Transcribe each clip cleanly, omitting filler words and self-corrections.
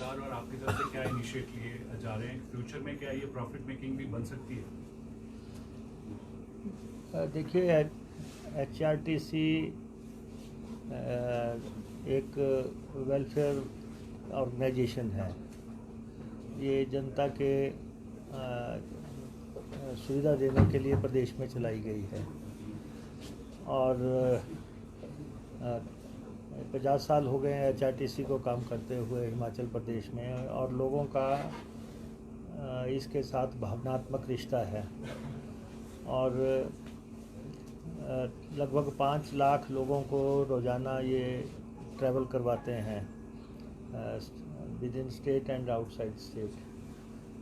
सरकार और आपकी तरफ से क्या इनिशिएट लिए जा रहे हैं? फ्यूचर में क्या ये प्रॉफिट मेकिंग भी बन सकती है? देखिए, HRTC एक वेलफेयर ऑर्गेनाइजेशन है। ये जनता के सुविधा देने के लिए प्रदेश में चलाई गई है और 50 साल हो गए हैं HRTC को काम करते हुए हिमाचल प्रदेश में, और लोगों का इसके साथ भावनात्मक रिश्ता है। और लगभग 5 लाख लोगों को रोज़ाना ये ट्रैवल करवाते हैं with in state and outside state.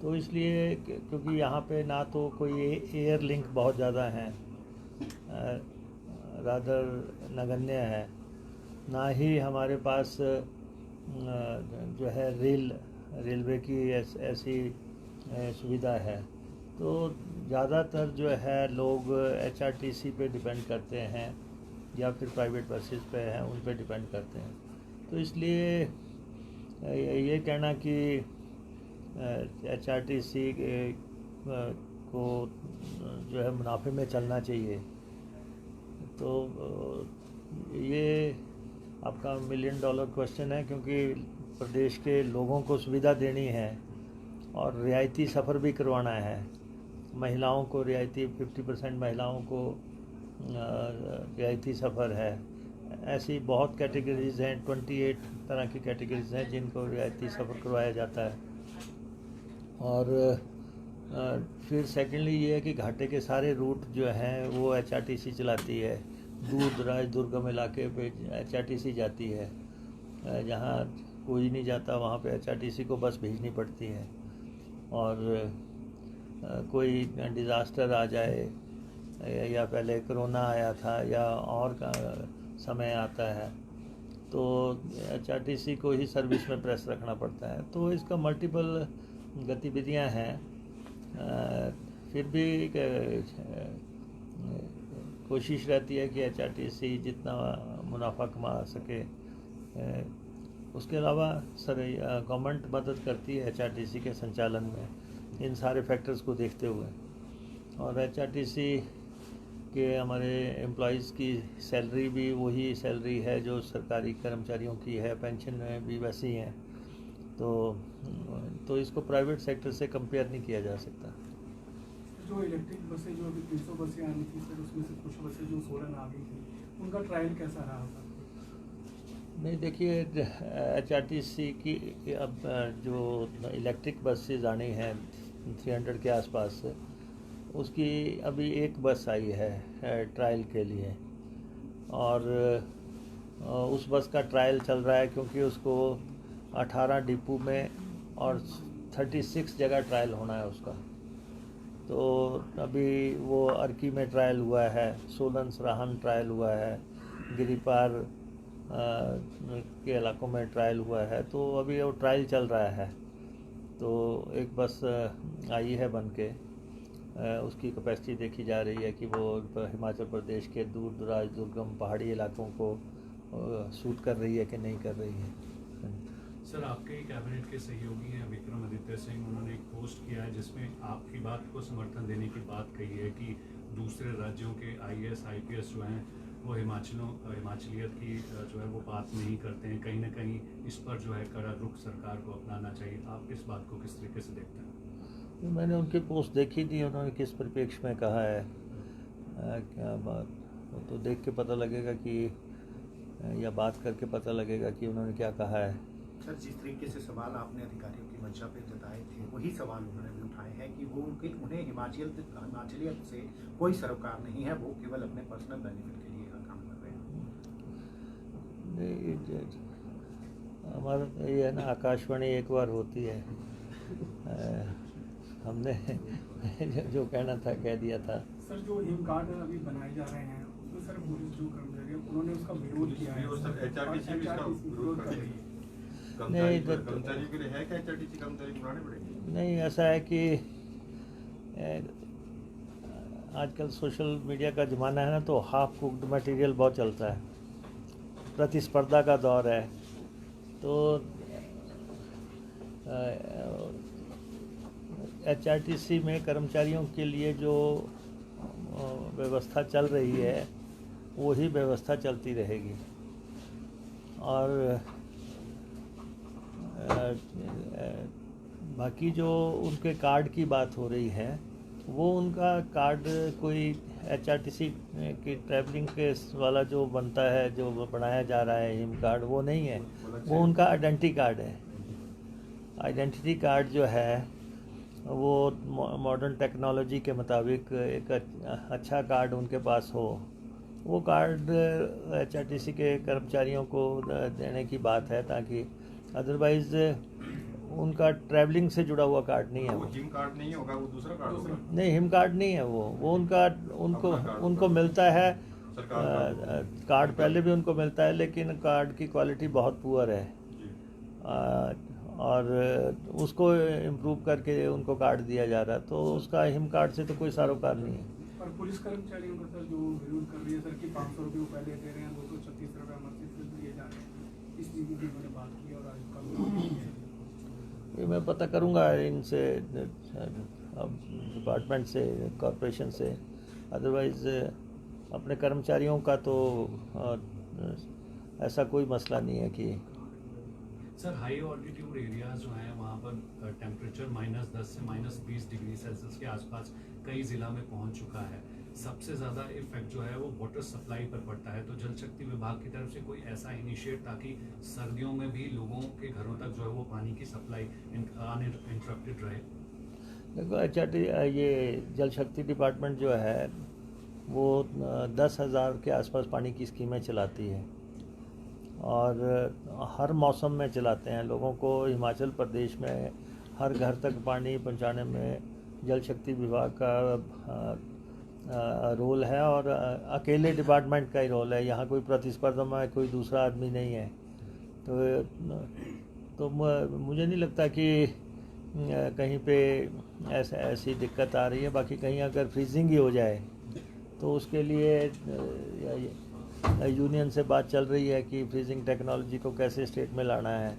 तो इसलिए क्योंकि यहाँ पे ना तो कोई एयर लिंक बहुत ज़्यादा हैं, रादर नगण्य है, ना ही हमारे पास जो है रेलवे की ऐसी सुविधा है। तो ज़्यादातर जो है लोग HRTC पे डिपेंड करते हैं या फिर प्राइवेट बसेस पे हैं, उन पे डिपेंड करते हैं। तो इसलिए ये कहना कि HRTC को जो है मुनाफे में चलना चाहिए, तो ये आपका $1 मिलियन क्वेश्चन है, क्योंकि प्रदेश के लोगों को सुविधा देनी है और रियायती सफ़र भी करवाना है। महिलाओं को रियायती 50% महिलाओं को रियायती सफ़र है। ऐसी बहुत कैटेगरीज़ हैं, 28 तरह की कैटेगरीज़ हैं जिनको रियायती सफ़र करवाया जाता है। और फिर सेकेंडली ये है कि घाटे के सारे रूट जो हैं वो HRTC चलाती है। दूर दराज दुर्गम इलाके पे HRTC जाती है, जहाँ कोई नहीं जाता वहाँ पे HRTC को बस भेजनी पड़ती है। और कोई डिज़ास्टर आ जाए या पहले कोरोना आया था या और का समय आता है, तो HRTC को ही सर्विस में प्रेस रखना पड़ता है। तो इसका मल्टीपल गतिविधियां हैं। फिर भी कोशिश रहती है कि HRTC जितना मुनाफा कमा सके। उसके अलावा सर गवर्नमेंट मदद करती है HRTC के संचालन में इन सारे फैक्टर्स को देखते हुए। और HRTC के हमारे एम्प्लॉइज़ की सैलरी भी वही सैलरी है जो सरकारी कर्मचारियों की है, पेंशन में भी वैसी हैं। तो इसको प्राइवेट सेक्टर से कंपेयर नहीं किया जा सकता। जो इलेक्ट्रिक बसें जो अभी 300 बसें आनी थी सर, उसमें से कुछ बसें जो सोलन आ गई थी, उनका ट्रायल कैसा रहा था? नहीं, देखिए, HRTC की अब जो इलेक्ट्रिक बसेज आनी हैं 300 के आसपास से, उसकी अभी एक बस आई है ट्रायल के लिए, और उस बस का ट्रायल चल रहा है क्योंकि उसको 18 डिपो में और 36 जगह ट्रायल होना है उसका। तो अभी वो अर्की में ट्रायल हुआ है, सोलन सराहन ट्रायल हुआ है, गिरिपार के इलाकों में ट्रायल हुआ है। तो अभी वो ट्रायल चल रहा है। तो एक बस आई है बन के, उसकी कैपेसिटी देखी जा रही है कि वो हिमाचल प्रदेश के दूर दराज दुर्गम पहाड़ी इलाकों को सूट कर रही है कि नहीं कर रही है। सर, आपके कैबिनेट के सहयोगी हैं विक्रमादित्य सिंह, उन्होंने एक पोस्ट किया है जिसमें आपकी बात को समर्थन देने की बात कही है कि दूसरे राज्यों के IAS IPS जो हैं वो हिमाचलियत की जो है वो बात नहीं करते हैं। कहीं ना कहीं इस पर जो है कड़ा रुख सरकार को अपनाना चाहिए। आप इस बात को किस तरीके से देखते हैं? मैंने उनकी पोस्ट देखी थी, उन्होंने किस परिप्रेक्ष्य में कहा है, क्या बात, तो देख के पता लगेगा कि, या बात करके पता लगेगा कि उन्होंने क्या कहा है। सर, जिस तरीके से सवाल आपने अधिकारियों की मंशा पे जताए थे, वही सवाल उन्होंने भी उठाए हैं कि वो उन्हें हिमाचलियत से कोई सरोकार नहीं है, वो केवल अपने पर्सनल बेनिफिट के लिए काम कर रहे हैं। नहीं, हमारा ये है ना, आकाशवाणी एक बार होती है। हमने जो कहना था कह दिया था। सर, जो हिम कार्ड अभी बनाए जा रहे हैं उसमें सर पुलिस जो कर्मचारी है उन्होंने उसका विरोध किया है। HRTC भी इसका विरोध कर रही है। नहीं, कर्मचारियों के लिए है कि HRTC कर्मचारी बनाने पड़ेंगे? नहीं, ऐसा है कि आजकल सोशल मीडिया का ज़माना है ना, तो हाफ कुक्ड मटेरियल बहुत चलता है, प्रतिस्पर्धा का दौर है। तो HRTC में कर्मचारियों के लिए जो व्यवस्था चल रही है वही व्यवस्था चलती रहेगी। और बाकी जो उनके कार्ड की बात हो रही है वो उनका कार्ड कोई HRTC की ट्रैवलिंग के वाला जो बनता है, जो बनाया जा रहा है हिम कार्ड, वो नहीं है, वो उनका आइडेंटिटी कार्ड है। आइडेंटिटी कार्ड जो है वो मॉडर्न टेक्नोलॉजी के मुताबिक एक अच्छा कार्ड उनके पास हो, वो कार्ड HRTC के कर्मचारियों को देने की बात है, ताकि अदरवाइज़ उनका ट्रैवलिंग से जुड़ा हुआ कार्ड नहीं है वो वो। जिम कार्ड नहीं होगा, वो दूसरा कार्ड होगा। नहीं, हिम कार्ड नहीं है वो उनका उनको मिलता है। सरकार कार्ड पहले भी उनको मिलता है, लेकिन कार्ड की क्वालिटी बहुत पुअर है जी। और उसको इम्प्रूव करके उनको कार्ड दिया जा रहा है, तो उसका हिम कार्ड से तो कोई सरोकार नहीं है। और पुलिस कर्मचारियों का सर जो विरोध कर रही है सर कि 500 रुपये वो पहले दे रहे हैं, 236 रुपये मर्जी से दिए जा रहे हैं, इस चीज़ की मैंने बात की और आज कल ये मैं पता करूंगा इनसे, डिपार्टमेंट से, कॉरपोरेशन से। अदरवाइज़ अपने कर्मचारियों का तो ऐसा कोई मसला नहीं है कि सर हाई ऑल्टीट्यूड एरियाज जो हैं वहाँ पर टेम्परेचर -10 से -20 डिग्री सेल्सियस के आसपास कई ज़िला में पहुँच चुका है। सबसे ज़्यादा इफेक्ट जो है वो वाटर सप्लाई पर पड़ता है, तो जल शक्ति विभाग की तरफ से कोई ऐसा इनिशिएट ताकि सर्दियों में भी लोगों के घरों तक जो है वो पानी की सप्लाई अनइंटरप्टेड रहे। देखो HRT ये जल शक्ति डिपार्टमेंट जो है वो 10,000 के आसपास पानी की स्कीमें चलाती है और हर मौसम में चलाते हैं। लोगों को हिमाचल प्रदेश में हर घर तक पानी पहुंचाने में जल शक्ति विभाग का रोल है और अकेले डिपार्टमेंट का ही रोल है। यहाँ कोई प्रतिस्पर्धा में कोई दूसरा आदमी नहीं है, तो मुझे नहीं लगता कि कहीं पे ऐसी दिक्कत आ रही है। बाकी कहीं अगर फ्रीजिंग ही हो जाए तो उसके लिए यूनियन से बात चल रही है कि फ्रीजिंग टेक्नोलॉजी को कैसे स्टेट में लाना है।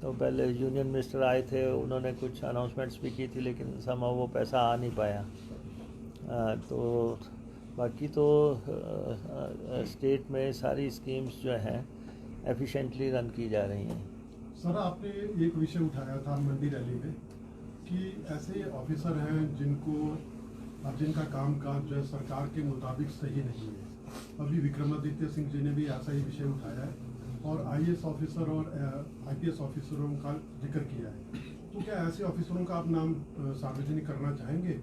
तो पहले यूनियन मिनिस्टर आए थे, उन्होंने कुछ अनाउंसमेंट्स भी की थी, लेकिन समहाउ वो पैसा आ नहीं पाया। तो बाकी तो स्टेट में सारी स्कीम्स जो हैं एफिशिएंटली रन की जा रही हैं। सर, आपने एक विषय उठाया था मंडी रैली में कि ऐसे ऑफिसर हैं जिनका कामकाज जो है सरकार के मुताबिक सही नहीं है। अभी विक्रमादित्य सिंह जी ने भी ऐसा ही विषय उठाया है और IAS ऑफिसर और IPS ऑफिसरों का जिक्र किया है। तो क्या ऐसे ऑफिसरों का आप नाम सार्वजनिक करना चाहेंगे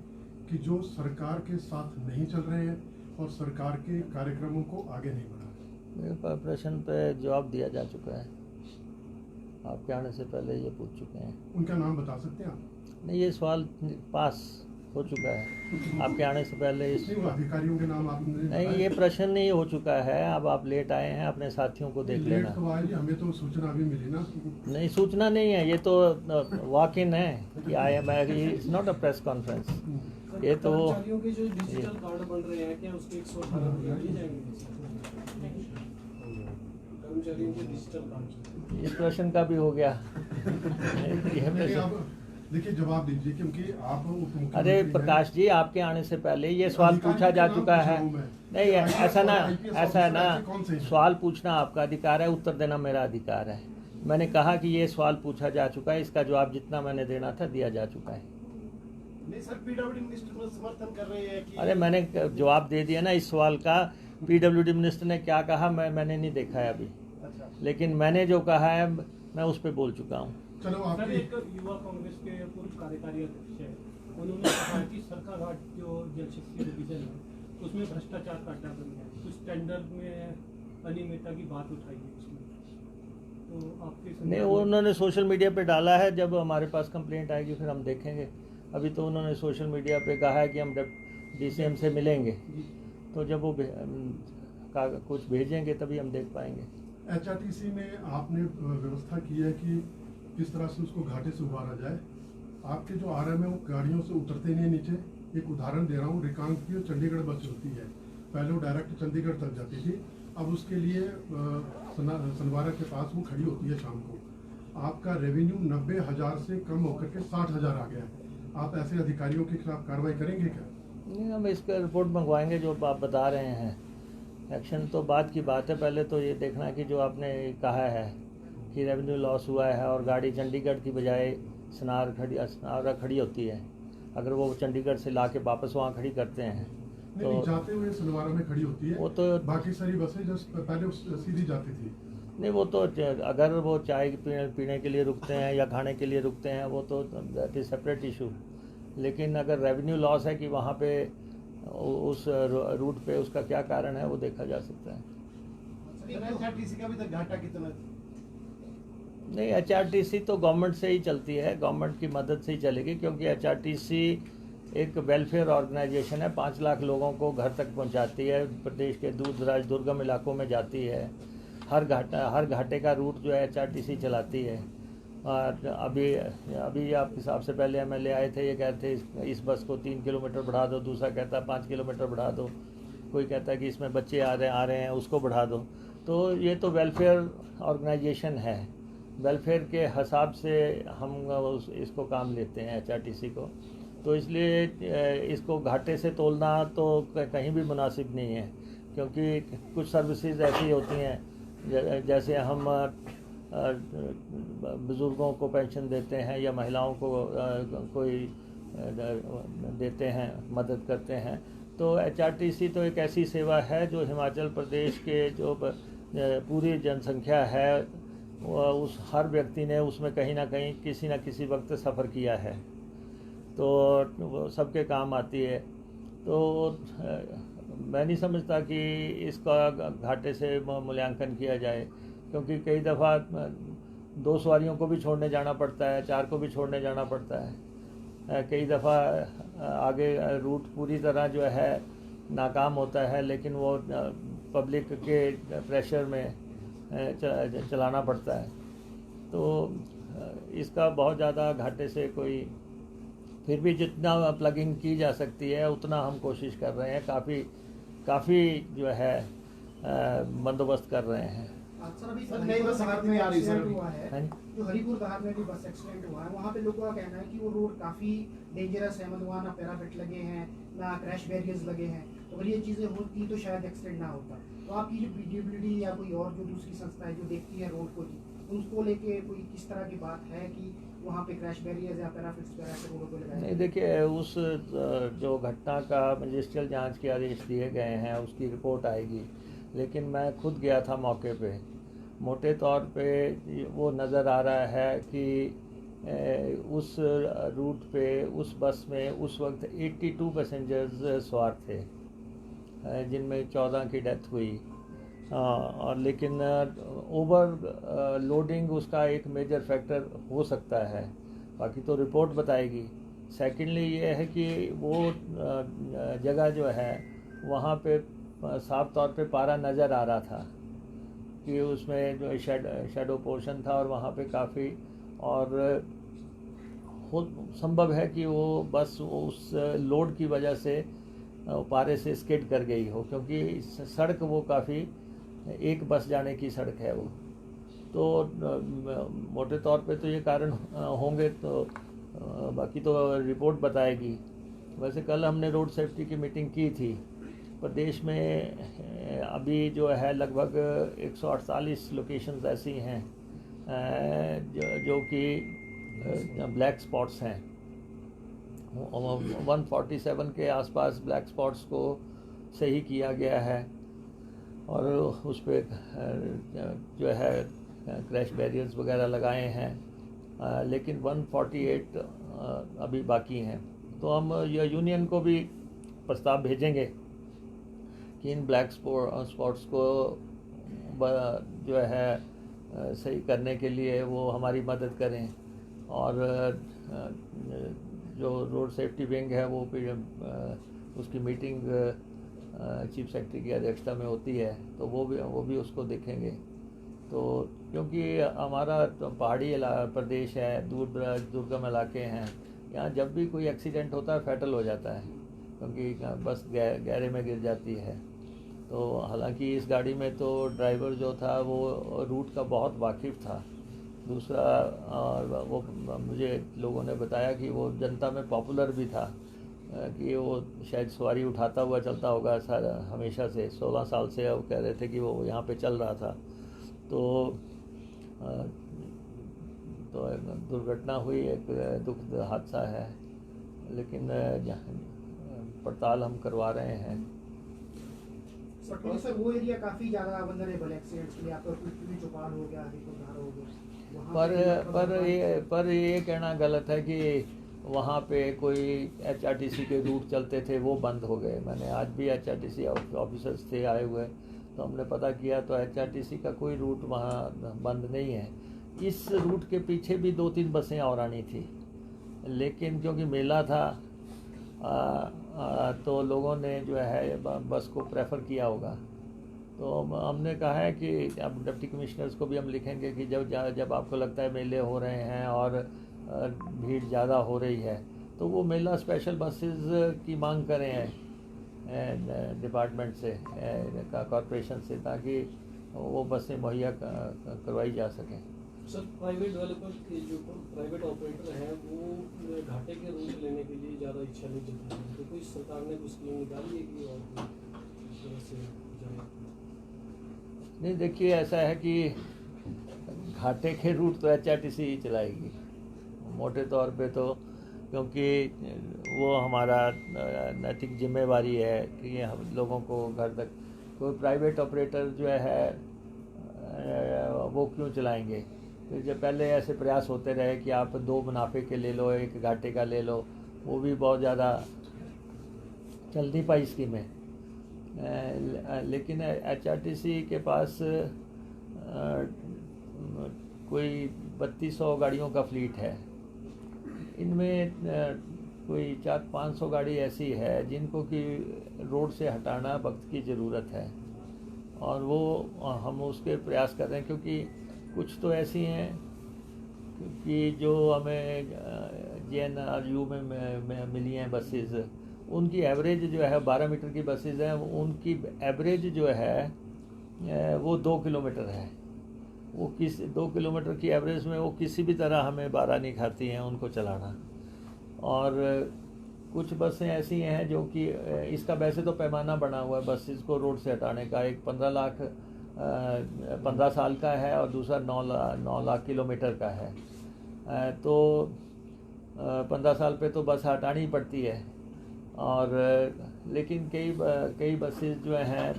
कि जो सरकार के साथ नहीं चल रहे हैं और सरकार के कार्यक्रमों को आगे नहीं बढ़ा रहे? मेरे प्रश्न पे जवाब दिया जा चुका है, आपके आने से पहले ये पूछ चुके हैं। उनका नाम बता सकते हैं आप? नहीं, ये सवाल पास हो चुका है आपके आने से पहले। नहीं, वो अधिकारियों के नाम आपने नहीं, ये प्रश्न नहीं हो चुका है। अब आप लेट आए हैं, अपने साथियों को देख लेना। लेट तो आए, हमें तो सूचना अभी मिली ना। नहीं, सूचना नहीं है, ये तो वॉक इन है कि I am, it's not a press conference. ये तो कर्मचारियों के जो डिजिटल कार्ड बन रहे हैं, क्या उसके 118 रुपये दिए जाएंगे कर्मचारियों के डिजिटल कार्ड? इस प्रश्न का भी हो गया। यह नहीं, प्रश्न, आप देखिए जवाब दीजिए, क्योंकि आप उपमुख्यमंत्री अरे हैं। प्रकाश जी, आपके आने से पहले ये सवाल पूछा जा चुका है। नहीं, ऐसा ना, ऐसा है ना, सवाल पूछना आपका अधिकार है, उत्तर देना मेरा अधिकार है। मैंने कहा कि ये सवाल पूछा जा चुका है, इसका जवाब जितना मैंने देना था दिया जा चुका है। नहीं सर, PWD मिनिस्टर में समर्थन कर रहे हैं कि अरे मैंने जवाब दे दिया ना इस सवाल का। PWD मिनिस्टर ने क्या कहा मैंने नहीं देखा है अभी, अच्छा। लेकिन मैंने जो कहा है मैं उस पर बोल चुका हूँ। चलो सर, आप एक युवा कांग्रेस के पूर्व कार्यकारी अध्यक्ष है, उन्होंने कहा कि सरकाघाट जो जल शक्ति डिवीजन है उसमें भ्रष्टाचार का अड्डा बन गया, कुछ टेंडर में अनियमितता की बात उठाई है उसमें, तो आपके नहीं, वो उन्होंने सोशल मीडिया पे डाला है। जब हमारे पास कंप्लेंट आएगी फिर हम देखेंगे। अभी तो उन्होंने सोशल मीडिया पे कहा है कि हम DCM से मिलेंगे, तो जब वो कुछ भेजेंगे तभी हम देख पाएंगे। HRTC में आपने व्यवस्था की है कि किस तरह से उसको घाटे से उबारा जाए। आपके जो RM है वो गाड़ियों से उतरते नहीं नीचे। एक उदाहरण दे रहा हूँ, रिकांग की चंडीगढ़ बस होती है, पहले वो डायरेक्ट चंडीगढ़ तक जाती थी, अब उसके लिए सनवारा के पास वो खड़ी होती है शाम को। आपका रेवेन्यू 90,000 से कम होकर के 60,000 आ गया है। आप ऐसे अधिकारियों के खिलाफ कार्रवाई करेंगे क्या? नहीं, हम इसका रिपोर्ट मंगवाएंगे जो आप बता रहे हैं। एक्शन तो बात की बात है, पहले तो ये देखना कि जो आपने कहा है कि रेवेन्यू लॉस हुआ है और गाड़ी चंडीगढ़ की बजाय सनारा खड़ी होती है, अगर वो चंडीगढ़ से ला के वापस वहाँ खड़ी करते हैं नहीं, जाते हुए सनवारा में खड़ी होती है, वो तो बाकी सारी बसें जस्ट पहले सीधी जाती थी। नहीं, वो तो अगर वो चाय पीने के लिए रुकते हैं या खाने के लिए रुकते हैं वो तो दैट इज़ सेपरेट इशू। लेकिन अगर रेवेन्यू लॉस है कि वहाँ पे उस रूट पे उसका क्या कारण है वो देखा जा सकता है। एचआरटीसी का भी तक घाटा कितना? नहीं, एचआरटीसी तो गवर्नमेंट से ही चलती है, गवर्नमेंट की मदद से ही चलेगी, क्योंकि एचआरटीसी एक वेलफेयर ऑर्गेनाइजेशन है, 5 लाख लोगों को घर तक पहुंचाती है, प्रदेश के दूर दराज दुर्गम इलाकों में जाती है। हर घाटे का रूट जो है एचआरटीसी चलाती है। और अभी आप हिसाब से पहले एमएलए आए थे, ये कहते इस बस को 3 किलोमीटर बढ़ा दो, दूसरा कहता है 5 किलोमीटर बढ़ा दो, कोई कहता है कि इसमें बच्चे आ रहे हैं उसको बढ़ा दो। तो ये तो वेलफेयर ऑर्गेनाइजेशन है, वेलफेयर के हिसाब से हम इसको काम लेते हैं एचआरटीसी को, तो इसलिए इसको घाटे से तोलना तो कहीं भी मुनासिब नहीं है, क्योंकि कुछ सर्विसेज ऐसी होती हैं जैसे हम बुज़ुर्गों को पेंशन देते हैं या महिलाओं को कोई देते हैं, मदद करते हैं। तो एचआरटीसी तो एक ऐसी सेवा है जो हिमाचल प्रदेश के जो पूरी जनसंख्या है उस हर व्यक्ति ने उसमें कहीं ना कहीं किसी न किसी वक्त सफ़र किया है, तो वो सबके काम आती है। तो मैं नहीं समझता कि इसका घाटे से मूल्यांकन किया जाए, क्योंकि कई दफ़ा 2 सवारियों को भी छोड़ने जाना पड़ता है, 4 को भी छोड़ने जाना पड़ता है। कई दफ़ा आगे रूट पूरी तरह जो है नाकाम होता है, लेकिन वो पब्लिक के प्रेशर में चलाना पड़ता है। तो इसका बहुत ज़्यादा घाटे से कोई, फिर भी जितना प्लगिंग की जा सकती है उतना हम कोशिश कर रहे हैं, काफ़ी जो है बंदोबस्त कर रहे हैं। सर अभी नई बस हाथ में आ रही सर हुआ है, हाँ? जो हरिपुर दहार में भी बस एक्सीडेंट हुआ है, वहाँ पे लोगों का कहना है कि वो रोड काफ़ी डेंजरस है, मतलब वहाँ ना पैराफिट लगे हैं ना क्रैश बैरियर्स लगे हैं, तो अगर ये चीज़ें होती तो शायद एक्सीडेंट ना होता। तो आपकी जो पीडब्ल्यूडी या कोई और जो दूसरी संस्था है जो देखती है रोड को, उनको लेके कोई किस तरह की बात है कि वहाँ पे क्रैश बैरियर्स या पैराफिट्स वगैरह से रोडों को लगाया? नहीं, देखिए उस जो घटना का मजिस्ट्रियल जांच के आदेश दिए गए हैं उसकी रिपोर्ट आएगी, लेकिन मैं खुद गया था मौके पे। मोटे तौर पे वो नज़र आ रहा है कि उस रूट पे उस बस में उस वक्त 82 पैसेंजर्स सवार थे, जिनमें 14 की डेथ हुई। और लेकिन ओवर लोडिंग उसका एक मेजर फैक्टर हो सकता है, बाकी तो रिपोर्ट बताएगी। सेकेंडली ये है कि वो जगह जो है वहाँ पे साफ तौर पे पारा नज़र आ रहा था कि उसमें जो शेडो पोर्शन था, और वहाँ पे काफ़ी, और संभव है कि वो बस उस लोड की वजह से पारे से स्किड कर गई हो, क्योंकि सड़क वो काफ़ी एक बस जाने की सड़क है वो। तो मोटे तौर पे तो ये कारण होंगे, तो बाकी तो रिपोर्ट बताएगी। वैसे कल हमने रोड सेफ्टी की मीटिंग की थी। प्रदेश में अभी जो है लगभग 148 लोकेशंस ऐसी हैं जो कि ब्लैक स्पॉट्स हैं। 147 के आसपास ब्लैक स्पॉट्स को सही किया गया है, और उस पर जो है क्रैश बैरियर्स वगैरह लगाए हैं, लेकिन 148 अभी बाकी हैं। तो हम यूनियन को भी प्रस्ताव भेजेंगे कि इन ब्लैक स्पॉट्स को जो है सही करने के लिए वो हमारी मदद करें, और जो रोड सेफ्टी विंग है वो उसकी मीटिंग चीफ सेक्रेटरी की अध्यक्षता में होती है, तो वो भी उसको देखेंगे। तो क्योंकि हमारा तो पहाड़ी प्रदेश है, दूर दराज दुर्गम इलाके हैं, यहाँ जब भी कोई एक्सीडेंट होता है फैटल हो जाता है, क्योंकि बस गहरे में गिर जाती है। तो हालांकि इस गाड़ी में तो ड्राइवर जो था वो रूट का बहुत वाकिफ़ था, दूसरा और वो मुझे लोगों ने बताया कि वो जनता में पॉपुलर भी था, कि वो शायद सवारी उठाता हुआ चलता होगा सारा हमेशा से 16 साल से। वो कह रहे थे कि वो यहाँ पे चल रहा था। तो दुर्घटना हुई, एक दुखद हादसा है, लेकिन पड़ताल हम करवा रहे हैं। सर वो एरिया काफ़ी ज़्यादा वल्नरेबल है एक्सीडेंट्स के लिए, आपका कुछ चौपाल हो गया, हरिपुर हो गया, वहाँ पर ये कहना गलत है कि वहाँ पे कोई HRTC के रूट चलते थे वो बंद हो गए। मैंने आज भी HRTC ऑफिसर्स थे आए हुए, तो हमने पता किया तो HRTC का कोई रूट वहाँ बंद नहीं है। इस रूट के पीछे भी 2-3 बसें और आनी थी, लेकिन क्योंकि मेला था तो लोगों ने जो है बस को प्रेफर किया होगा। तो हमने कहा है कि अब डिप्टी कमिश्नर्स को भी हम लिखेंगे कि जब आपको लगता है मेले हो रहे हैं और भीड़ ज़्यादा हो रही है, तो वो मेला स्पेशल बसेस की मांग करें हैं डिपार्टमेंट से, कॉरपोरेशन से, ताकि वो बसें मुहैया करवाई जा सकें। सर प्राइवेट डेवलपर के जो प्राइवेट ऑपरेटर हैं वो घाटे के रूट लेने के लिए ज़्यादा इच्छा नहीं जता रहे, तो कोई सरकार ने कुछ स्कीम निकाली है कि और इस तरह से जाए? नहीं, देखिए ऐसा है कि घाटे के रूट तो HRTC ही चलाएगी मोटे तौर पे, तो क्योंकि वो हमारा नैतिक जिम्मेवारी है कि हम लोगों को घर तक, कोई प्राइवेट ऑपरेटर जो है वो क्यों चलाएंगे। तो जब पहले ऐसे प्रयास होते रहे कि आप 2 मुनाफे के ले लो, 1 घाटे का ले लो, वो भी बहुत ज़्यादा चल नहीं पाई स्कीमें। लेकिन HRTC के पास कोई 3200 गाड़ियों का फ्लीट है। इनमें कोई 400-500 गाड़ी ऐसी है जिनको कि रोड से हटाना वक्त की ज़रूरत है, और वो हम उसके प्रयास कर रहे हैं। क्योंकि कुछ तो ऐसी हैं कि जो हमें JNRU में मिली हैं बसेस, उनकी एवरेज जो है 12 मीटर की बसेस हैं, उनकी एवरेज जो है वो 2 किलोमीटर है। वो 2 किलोमीटर की एवरेज में वो किसी भी तरह हमें बारह नहीं खाती हैं उनको चलाना। और कुछ बसें ऐसी हैं जो कि इसका वैसे तो पैमाना बना हुआ है बसेस को रोड से हटाने का, एक 15 साल का है और दूसरा 9 लाख किलोमीटर का है। तो 15 साल पे तो बस हटानी ही पड़ती है, और लेकिन कई बसेस जो हैं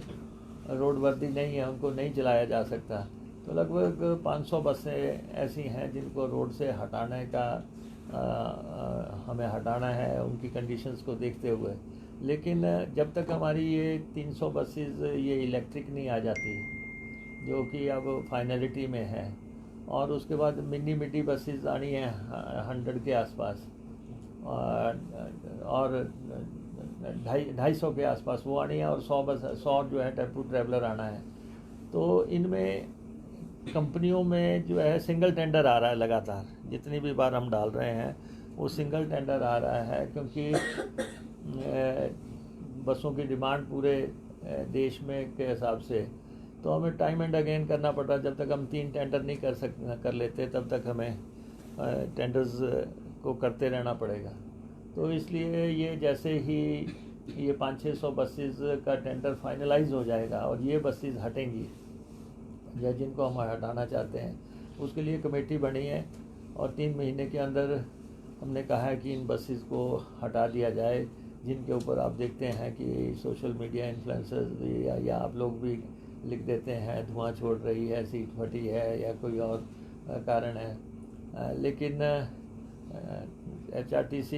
रोड वर्दी नहीं है, उनको नहीं चलाया जा सकता। तो लगभग 500 बसें ऐसी हैं जिनको रोड से हटाने का हमें हटाना है उनकी कंडीशंस को देखते हुए। लेकिन जब तक हमारी ये 300 बसेस ये इलेक्ट्रिक नहीं आ जाती, जो कि अब फाइनलिटी में है, और उसके बाद मिडी बसेस आनी है 100 के आसपास, और 250 के आसपास वो आनी है, और 100 जो है टेम्पो ट्रैवलर आना है। तो इनमें कंपनियों में जो है सिंगल टेंडर आ रहा है लगातार, जितनी भी बार हम डाल रहे हैं वो सिंगल टेंडर आ रहा है, क्योंकि बसों की डिमांड पूरे देश में के हिसाब से। तो हमें टाइम एंड अगेन करना पड़ रहा है। जब तक हम 3 टेंडर नहीं कर लेते तब तक हमें टेंडर्स को करते रहना पड़ेगा। तो इसलिए ये जैसे ही ये 500-600 बसेस का टेंडर फाइनलाइज हो जाएगा और ये बसेस हटेंगी या जिनको हम हटाना चाहते हैं, उसके लिए कमेटी बनी है, और 3 महीने के अंदर हमने कहा है कि इन बसेस को हटा दिया जाए, जिनके ऊपर आप देखते हैं कि सोशल मीडिया इन्फ्लुएंसर्स या आप लोग भी लिख देते हैं धुआं छोड़ रही है, सीट फटी है, या कोई और कारण है। लेकिन HRTC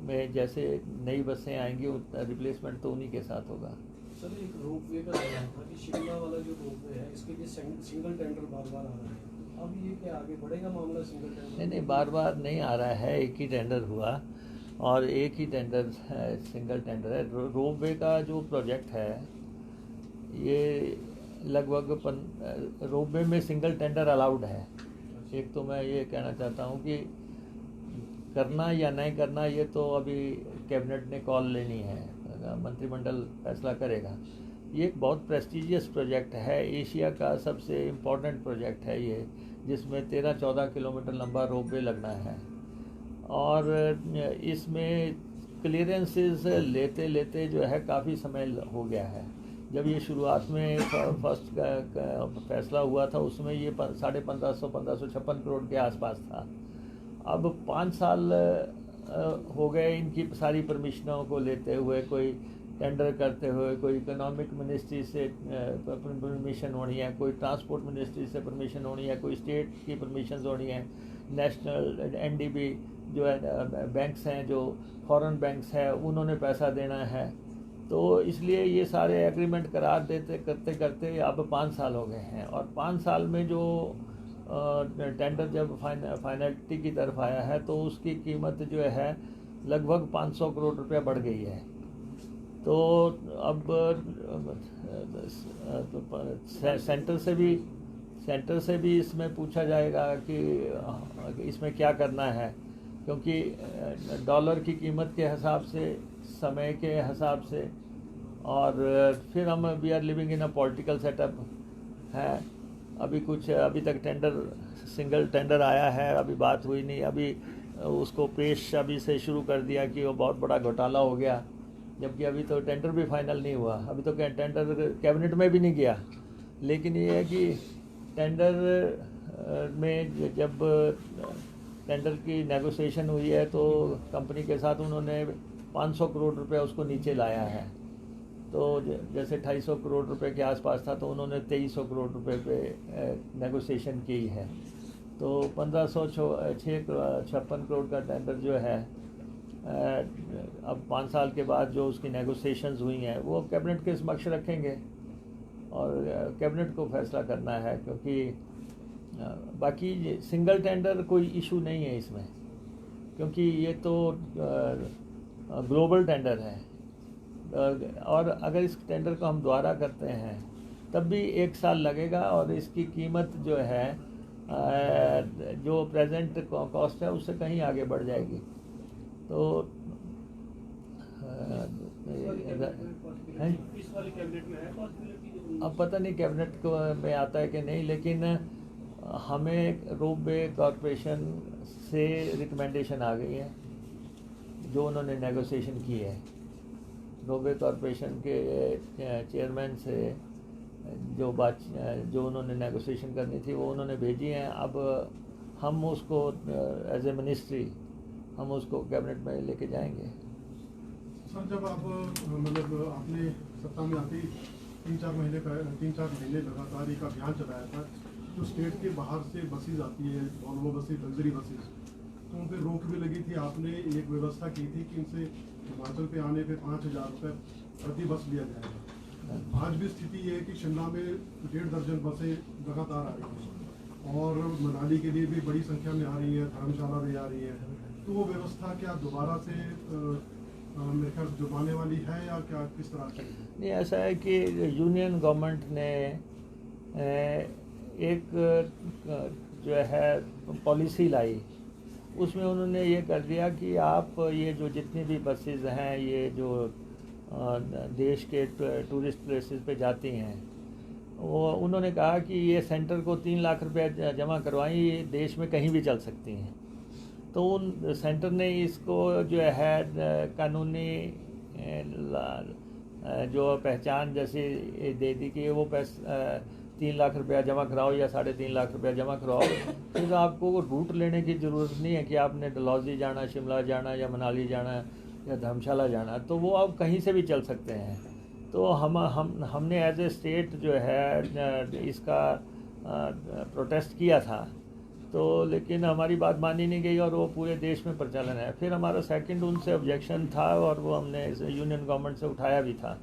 में जैसे नई बसें आएंगी रिप्लेसमेंट तो उन्हीं के साथ होगा। सर एक रोपवे का सवाल था कि शिमला वाला जो रोपवे है इसके लिए सिंगल टेंडर बार आ रहा है, अब ये क्या आगे बढ़ेगा मामला सिंगल टेंडर? नहीं, बार नहीं आ रहा है, एक ही टेंडर हुआ और एक ही टेंडर सिंगल टेंडर है। रोपवे का जो प्रोजेक्ट है ये लगभग रोपवे में सिंगल टेंडर अलाउड है। एक तो मैं ये कहना चाहता हूँ कि करना या नहीं करना ये तो अभी कैबिनेट ने कॉल लेनी है, मंत्रिमंडल फैसला करेगा। ये एक बहुत प्रेस्टिजियस प्रोजेक्ट है, एशिया का सबसे इम्पोर्टेंट प्रोजेक्ट है ये। जिसमें 13-14 किलोमीटर लंबा रोपवे लगना है। और इसमें क्लियरेंसेस लेते लेते जो है काफ़ी समय हो गया है। जब ये शुरुआत में फर्स्ट का फैसला हुआ था उसमें ये 1556 करोड़ के आसपास था। अब 5 साल हो गए इनकी सारी परमिशनों को लेते हुए, कोई टेंडर करते हुए, कोई इकोनॉमिक मिनिस्ट्री से परमिशन होनी है, कोई ट्रांसपोर्ट मिनिस्ट्री से परमिशन होनी है, कोई स्टेट की परमिशन होनी है, नेशनल एनडीबी जो है बैंक्स हैं, जो फॉरेन बैंक्स हैं, उन्होंने पैसा देना है। तो इसलिए ये सारे एग्रीमेंट करार देते करते करते अब 5 साल हो गए हैं। और 5 साल में जो टेंडर जब फाइनलिटी की तरफ आया है तो उसकी कीमत जो है लगभग 500 करोड़ रुपया बढ़ गई है। तो अब सेंटर से भी इसमें पूछा जाएगा कि इसमें क्या करना है, क्योंकि डॉलर की कीमत के हिसाब से, समय के हिसाब से, और फिर हम we are living in a political setup है। अभी तक सिंगल टेंडर आया है, अभी बात हुई नहीं। अभी उसको पेश अभी से शुरू कर दिया कि वो बहुत बड़ा घोटाला हो गया, जबकि अभी तो टेंडर भी फाइनल नहीं हुआ। अभी तो टेंडर कैबिनेट में भी नहीं गया। लेकिन ये है कि टेंडर में जब टेंडर की नेगोशिएशन हुई है तो कंपनी के साथ उन्होंने 500 करोड़ रुपए उसको नीचे लाया है। तो जैसे 250 करोड़ रुपए के आसपास था तो उन्होंने 2300 करोड़ रुपए पे नेगोशिएशन की है। तो 1556 करोड़ का टेंडर जो है अब 5 साल के बाद जो उसकी नेगोशिएशंस हुई हैं वो कैबिनेट के समक्ष रखेंगे और कैबिनेट को फैसला करना है, क्योंकि बाकी सिंगल टेंडर कोई इशू नहीं है इसमें, क्योंकि ये तो ग्लोबल टेंडर है। और अगर इस टेंडर को हम दोबारा करते हैं तब भी 1 साल लगेगा और इसकी कीमत जो है जो प्रेजेंट कॉस्ट है उससे कहीं आगे बढ़ जाएगी। तो इस वाले कैबिनेट में है पॉसिबिलिटी? अब पता नहीं कैबिनेट को में आता है कि नहीं, लेकिन हमें रोपवे कॉरपोरेशन से रिकमेंडेशन आ गई है जो उन्होंने नेगोशिएशन की है। रोपवे कॉरपोरेशन के चेयरमैन से जो उन्होंने नेगोशिएशन करनी थी वो उन्होंने भेजी हैं। अब हम उसको एज ए मिनिस्ट्री हम उसको कैबिनेट में लेके जाएंगे। सर, जब आप मतलब आपने सत्ता में आते ही 3-4 महीने लगातार एक अभियान चलाया था, जो स्टेट के बाहर से बसेज आती है, वॉल्वो बसेज, लग्जरी बसेज, तो उन पर रोक भी लगी थी। आपने एक व्यवस्था की थी कि इनसे हिमाचल पे आने पे 5000 रुपये प्रति बस लिया जाएगा। आज भी स्थिति ये है कि शिमला में 1.5 दर्जन बसें लगातार आ रही हैं और मनाली के लिए भी बड़ी संख्या में आ रही है, धर्मशाला भी आ रही है। तो वो व्यवस्था क्या दोबारा से मेरे ख्याल जुर्माने वाली है या क्या, किस तरह की? नहीं, ऐसा है कि यूनियन गवर्नमेंट ने एक जो है पॉलिसी लाई, उसमें उन्होंने ये कर दिया कि आप ये जो जितनी भी बसेस हैं, ये जो देश के टूरिस्ट प्लेसेस पे जाती हैं, वो उन्होंने कहा कि ये सेंटर को 3 लाख रुपए जमा करवाएं, ये देश में कहीं भी चल सकती हैं। तो उन सेंटर ने इसको जो है कानूनी जो पहचान जैसे दे दी कि वो 3 लाख रुपया जमा कराओ या 3.5 लाख रुपया जमा कराओ, फिर आपको रूट लेने की ज़रूरत नहीं है कि आपने डलहौजी जाना, शिमला जाना या मनाली जाना या धर्मशाला जाना, तो वो आप कहीं से भी चल सकते हैं। तो हमने एज ए स्टेट जो है इसका प्रोटेस्ट किया था, तो लेकिन हमारी बात मानी नहीं गई और वो पूरे देश में प्रचलन है। फिर हमारा सेकंड उनसे ऑब्जेक्शन था और वो हमने यूनियन गवर्नमेंट से उठाया भी था।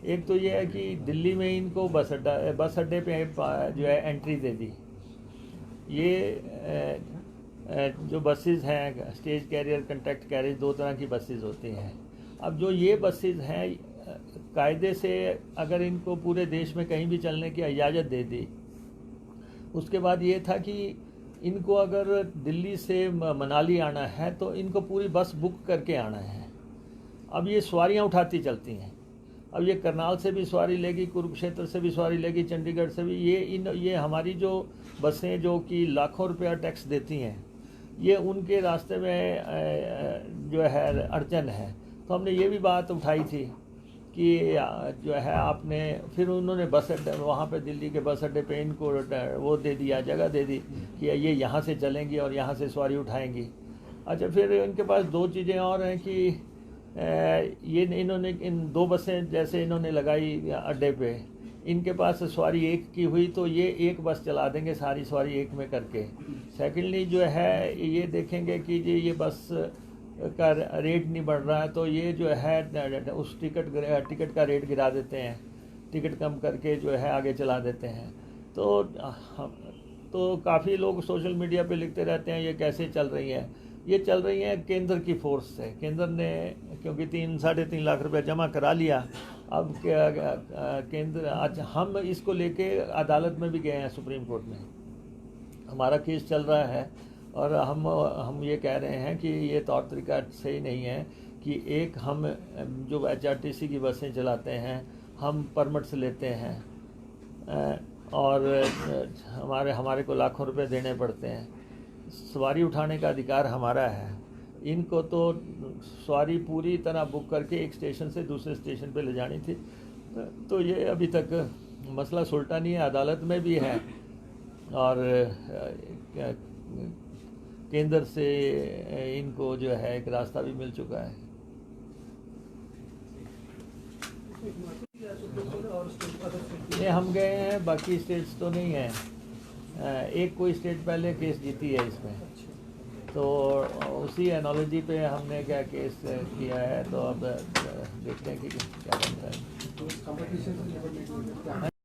एक तो ये है कि दिल्ली में इनको बस अड्डे पे जो है एंट्री दे दी। ये जो बसेस हैं, स्टेज कैरियर, कंट्रैक्ट कैरियर, 2 तरह की बसेस होती हैं। अब जो ये बसेस हैं, कायदे से अगर इनको पूरे देश में कहीं भी चलने की इजाज़त दे दी, उसके बाद ये था कि इनको अगर दिल्ली से मनाली आना है तो इनको पूरी बस बुक करके आना है। अब ये सवारियां उठाती चलती हैं। अब ये करनाल से भी सवारी लेगी, कुरुक्षेत्र से भी सवारी लेगी, चंडीगढ़ से भी। ये हमारी जो बसें जो कि लाखों रुपया टैक्स देती हैं, ये उनके रास्ते में जो है अड़चन है। तो हमने ये भी बात उठाई थी कि जो है आपने, फिर उन्होंने बस अड्डे वहाँ पे दिल्ली के बस अड्डे पे इनको वो दे दिया, जगह दे दी कि ये यहाँ से चलेंगी और यहाँ से सवारी उठाएंगी। अच्छा, फिर इनके पास दो चीज़ें और हैं कि ये इन्होंने इन 2 बसें जैसे इन्होंने लगाई अड्डे पे, इनके पास सवारी एक की हुई तो ये एक बस चला देंगे सारी सवारी एक में करके। सेकेंडली जो है ये देखेंगे कि ये बस का रेट नहीं बढ़ रहा है तो ये जो है उस टिकट का रेट गिरा देते हैं, टिकट कम करके जो है आगे चला देते हैं। तो काफ़ी लोग सोशल मीडिया पे लिखते रहते हैं ये कैसे चल रही हैं। ये चल रही हैं केंद्र की फोर्स से। केंद्र ने क्योंकि 3-3.5 लाख रुपए जमा करा लिया, अब केंद्र, आज हम इसको लेके अदालत में भी गए हैं, सुप्रीम कोर्ट में हमारा केस चल रहा है और हम ये कह रहे हैं कि ये तौर तरीका सही नहीं है कि एक हम जो HRTC की बसें चलाते हैं हम परमिट्स लेते हैं और हमारे को लाखों रुपए देने पड़ते हैं। सवारी उठाने का अधिकार हमारा है, इनको तो सवारी पूरी तरह बुक करके एक स्टेशन से दूसरे स्टेशन पे ले जानी थी। तो ये अभी तक मसला सुलटा नहीं है, अदालत में भी है और केंद्र से इनको जो है एक रास्ता भी मिल चुका है। ये हम गए हैं, बाकी स्टेट्स तो नहीं है। एक कोई स्टेट पहले केस जीती है इसमें, तो उसी एनोलॉजी पे हमने क्या केस किया है। तो अब देखते हैं कि क्या बनता है।